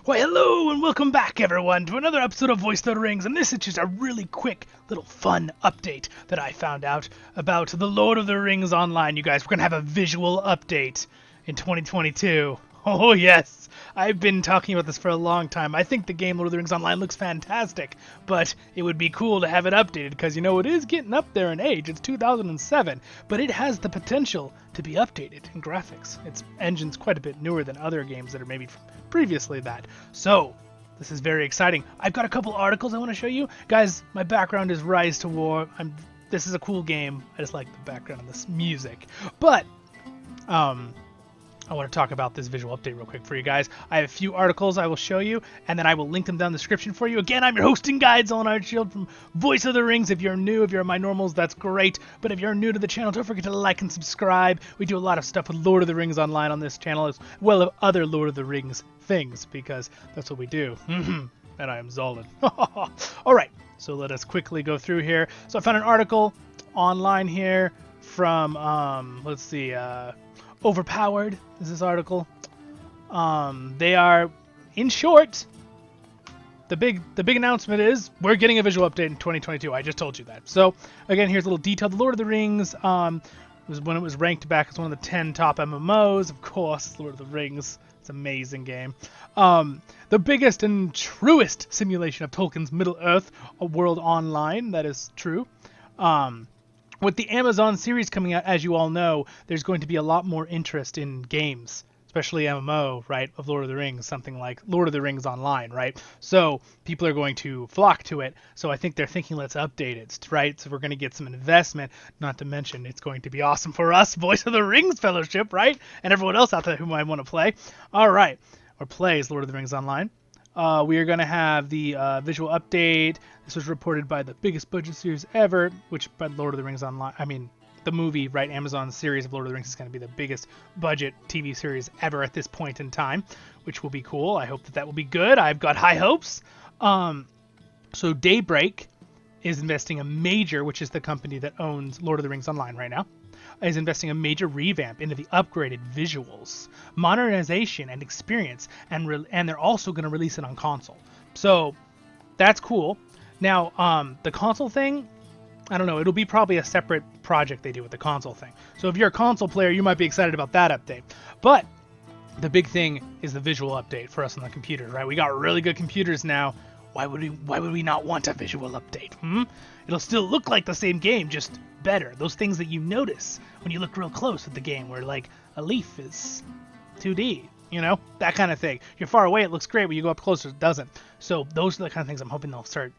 Why, hello and welcome back, everyone, to another episode of Voice of the Rings, and this is just a really quick, little fun update that I found out about The Lord of the Rings Online, you guys. We're going to have a visual update in 2022. Oh, yes. I've been talking about this for a long time. I think the game Lord of the Rings Online looks fantastic, but it would be cool to have it updated because, you know, it is getting up there in age. It's 2007, but it has the potential to be updated in graphics. Its engine's quite a bit newer than other games that are maybe from previously that. So, this is very exciting. I've got a couple articles I want to show you. Guys, my background is Rise to War. This is a cool game. I just like the background of this music. But, I want to talk about this visual update real quick for you guys. I have a few articles I will show you, and then I will link them down in the description for you. Again, I'm your hosting guide, Zollin Ironshield from Voice of the Rings. If you're new, if you're my normals, that's great. But if you're new to the channel, don't forget to like and subscribe. We do a lot of stuff with Lord of the Rings Online on this channel, as well as other Lord of the Rings things, because that's what we do. And I am Zollin. Alright, so let us quickly go through here. So I found an article online here from, let's see, Overpowered is this article. They are, in short, the big announcement is we're getting a visual update in 2022. I just told you that. So again, here's a little detail. The Lord of the Rings was when it was ranked back as one of the 10 top MMOs. Of course, Lord of the Rings. It's an amazing game. The biggest and truest simulation of Tolkien's Middle-earth, a world online. That is true. With the Amazon series coming out, as you all know, there's going to be a lot more interest in games, especially MMO, right, of Lord of the Rings, something like Lord of the Rings Online, right? So people are going to flock to it. So I think they're thinking, let's update it, right? So we're going to get some investment, not to mention it's going to be awesome for us, Voice of the Rings Fellowship, right? And everyone else out there who might want to play. All right, or plays Lord of the Rings Online. We are going to have the visual update. This was reported by the biggest budget series ever, which by Lord of the Rings Online, I mean, the movie, right, Amazon series of Lord of the Rings is going to be the biggest budget TV series ever at this point in time, which will be cool. I hope that will be good. I've got high hopes. So Daybreak is investing a major, which is the company that owns Lord of the Rings Online right now, is investing a major revamp into the upgraded visuals, modernization, and experience, and they're also going to release it on console. So that's cool. Now, the console thing, I don't know. It'll be probably a separate project they do with the console thing. So if you're a console player, you might be excited about that update. But the big thing is the visual update for us on the computers, right? We got really good computers now. Why would we not want a visual update? It'll still look like the same game, just better. Those things that you notice when you look real close at the game, where like a leaf is 2D, you know, that kind of thing. You're far away, it looks great. When you go up closer, it doesn't. So those are the kind of things I'm hoping they'll start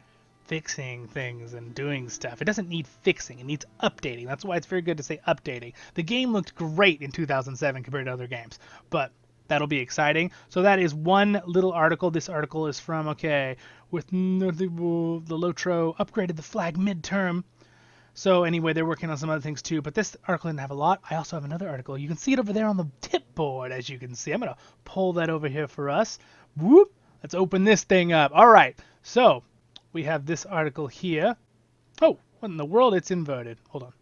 fixing things and doing stuff. It doesn't need fixing, it needs updating. That's why it's very good to say updating. The game looked great in 2007 compared to other games, but that'll be exciting. So that is one little article. This article is from, with the LOTRO upgraded the flag midterm. So anyway, they're working on some other things too, but this article didn't have a lot. I also have another article. You can see it over there on the tip board, as you can see. I'm going to pull that over here for us. Whoop! Let's open this thing up. All right, so we have this article here. Oh, what in the world? It's inverted. Hold on.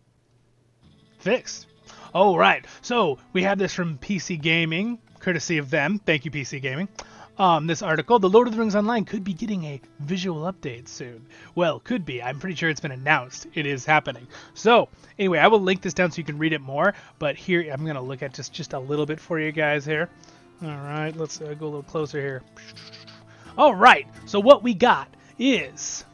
Fixed. All right, so we have this from PC Gaming, courtesy of them. Thank you, PC Gaming. This article, The Lord of the Rings Online could be getting a visual update soon. Well, could be. I'm pretty sure it's been announced. It is happening. So, anyway, I will link this down so you can read it more. But here, I'm going to look at just a little bit for you guys here. All right, let's go a little closer here. All right, so what we got is...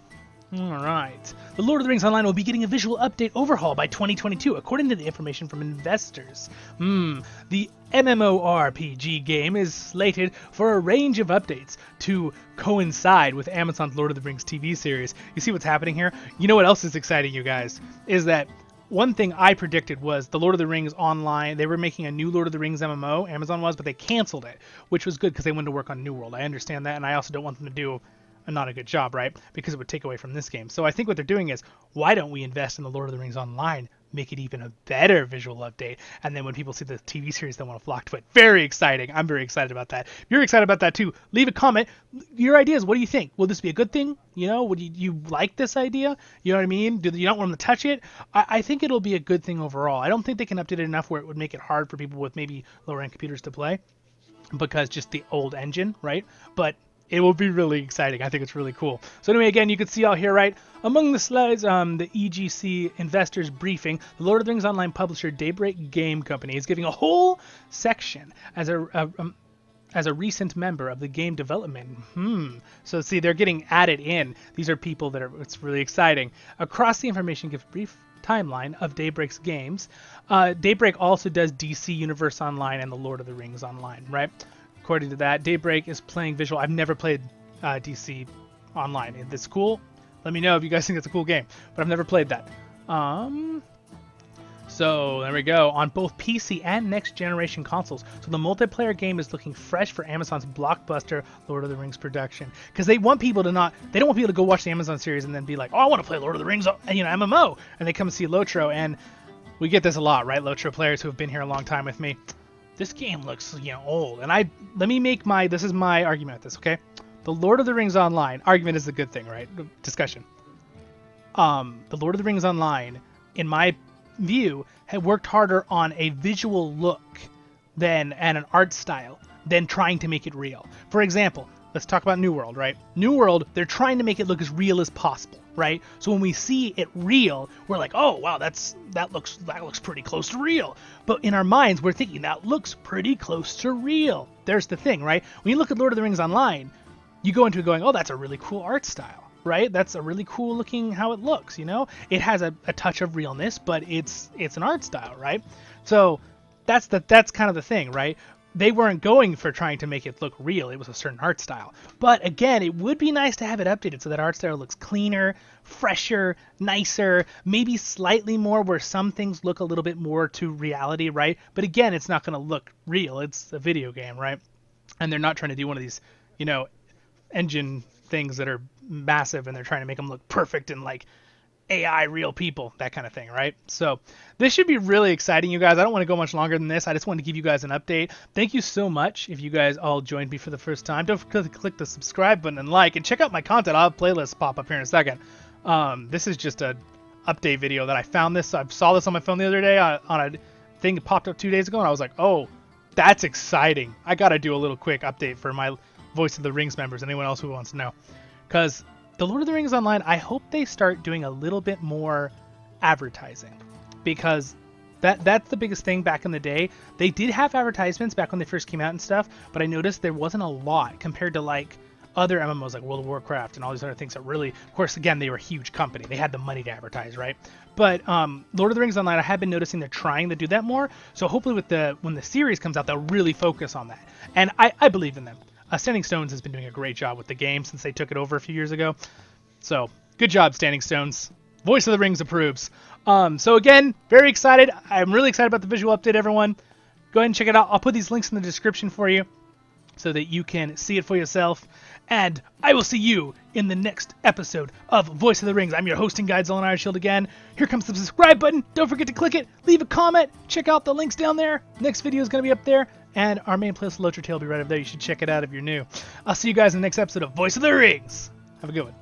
All right. The Lord of the Rings Online will be getting a visual update overhaul by 2022, according to the information from investors. The MMORPG game is slated for a range of updates to coincide with Amazon's Lord of the Rings TV series. You see what's happening here? You know what else is exciting, you guys? Is that one thing I predicted was the Lord of the Rings Online, they were making a new Lord of the Rings MMO, Amazon was, but they canceled it, which was good because they wanted to work on New World. I understand that, and I also don't want them to do not a good job, right? Because it would take away from this game. So I think what they're doing is, why don't we invest in the Lord of the Rings Online, make it even a better visual update, and then when people see the TV series, they want to flock to it. Very exciting. I'm very excited about that. If you're excited about that too, leave a comment. Your ideas, what do you think? Will this be a good thing? You know, would you like this idea? You know what I mean? Do you not want them to touch it? I think it'll be a good thing overall. I don't think they can update it enough where it would make it hard for people with maybe lower end computers to play. because just the old engine, right? But it will be really exciting. I think it's really cool. So anyway, again, you can see all here, right? Among the slides, the EGC investors briefing, the Lord of the Rings Online publisher Daybreak Game Company is giving a whole section as a recent member of the game development. So see, they're getting added in. These are people that are, it's really exciting. Across the information, give brief timeline of Daybreak's games. Daybreak also does DC Universe Online and the Lord of the Rings Online, right? According to that, Daybreak is playing visual. I've never played DC Online. Is this cool? Let me know if you guys think it's a cool game, but I've never played that. So there we go, on both PC and next generation consoles. So the multiplayer game is looking fresh for Amazon's blockbuster Lord of the Rings production, because they want people to they don't want people to go watch the Amazon series and then be like, oh, I want to play Lord of the Rings, MMO, and they come see LOTRO. And we get this a lot, right? LOTRO players who have been here a long time with me. This game looks, old. And let me make this is my argument with this, okay? The Lord of the Rings Online argument is a good thing, right? Discussion. The Lord of the Rings Online, in my view, had worked harder on a visual look and an art style than trying to make it real. For example, let's talk about New World, right? New World, they're trying to make it look as real as possible, right? So when we see it real, we're like, oh wow, that looks pretty close to real. But in our minds, we're thinking that looks pretty close to real. There's the thing, right? When you look at Lord of the Rings Online, you go into it going, oh, that's a really cool art style, right? That's a really cool looking how it looks, It has a touch of realness, but it's an art style, right? So that's kind of the thing, right? They weren't going for trying to make it look real. It was a certain art style. But again, it would be nice to have it updated so that art style looks cleaner, fresher, nicer, maybe slightly more where some things look a little bit more to reality, right? But again, it's not going to look real. It's a video game, right? And they're not trying to do one of these, engine things that are massive and they're trying to make them look perfect and like AI real people, that kind of thing, right? So this should be really exciting, you guys. I don't want to go much longer than this. I just wanted to give you guys an update. Thank you so much if you guys all joined me for the first time. Don't forget to click the subscribe button and like, and check out my content. I'll have playlists pop up here in a second. This is just an update video that I found this. I saw this on my phone the other day on a thing that popped up 2 days ago, and I was like, oh, that's exciting. I got to do a little quick update for my Voice of the Rings members, anyone else who wants to know. Because the Lord of the Rings Online, I hope they start doing a little bit more advertising, because that's the biggest thing back in the day. They did have advertisements back when they first came out and stuff, but I noticed there wasn't a lot compared to like other MMOs like World of Warcraft and all these other things that really, of course, again, they were a huge company. They had the money to advertise, right? But Lord of the Rings Online, I have been noticing they're trying to do that more. So hopefully when the series comes out, they'll really focus on that. And I believe in them. Standing Stones has been doing a great job with the game since they took it over a few years ago. So good job, Standing Stones. Voice of the Rings approves. So again, very excited. I'm really excited about the visual update, everyone. Go ahead and check it out. I'll put these links in the description for you so that you can see it for yourself. And I will see you in the next episode of Voice of the Rings. I'm your hosting guide, Zollin Ironshield again. Here comes the subscribe button. Don't forget to click it. Leave a comment. Check out the links down there. Next video is going to be up there. And our main playlist, LOTRO Tale, will be right up there. You should check it out if you're new. I'll see you guys in the next episode of Voice of the Rings. Have a good one.